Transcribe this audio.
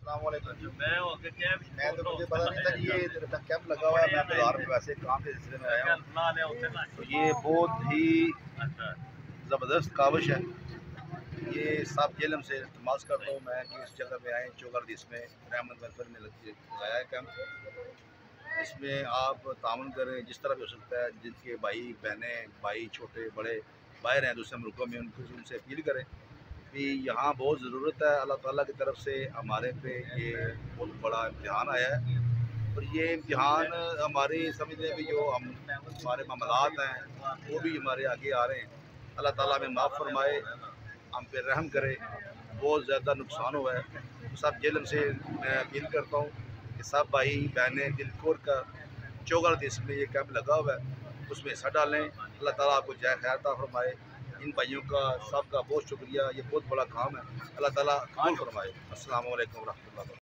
السلام علیکم۔ میں تو مجھے پتا نہیں تھا کہ یہ کیمپ لگا ہوا ہے، میں بازار میں ویسے کام کے سلسلے میں آیا ہوں، تو یہ بہت ہی زبردست کاوش ہے۔ یہ سب علم سے التماس کرتا ہوں میں کہ اس جگہ پہ آئیں، چوگردیس میں رحمت ویلفیئر نے لگایا ہے کیمپ۔ اس میں آپ تعاون کریں جس طرح بھی ہو سکتا ہے، جن کے بھائی بہنیں، بھائی چھوٹے بڑے باہر ہیں دوسرے ملکوں میں، ان سے اپیل کریں کہ یہاں بہت ضرورت ہے۔ اللہ تعالیٰ کی طرف سے ہمارے پہ یہ بہت بڑا امتحان آیا ہے، اور یہ امتحان ہماری سمجھ لیں بھی جو ہمارے معاملات ہیں وہ بھی ہمارے آگے آ رہے ہیں۔ اللہ تعالیٰ ہمیں معاف فرمائے، ہم پہ رحم کرے۔ بہت زیادہ نقصان ہوا ہے، سب علم سے میں اپیل کرتا ہوں کہ سب بھائی بہنیں دل کھول کر چوگردیس میں یہ کیمپ لگا ہوا ہے اس میں حصہ ڈالیں۔ اللہ تعالیٰ آپ کو جائے خیر عطا فرمائے۔ ان بھائیوں کا سب کا بہت شکریہ، یہ بہت بڑا کام ہے، اللہ تعالیٰ قبول فرمائے۔ السلام علیکم ورحمۃ اللہ۔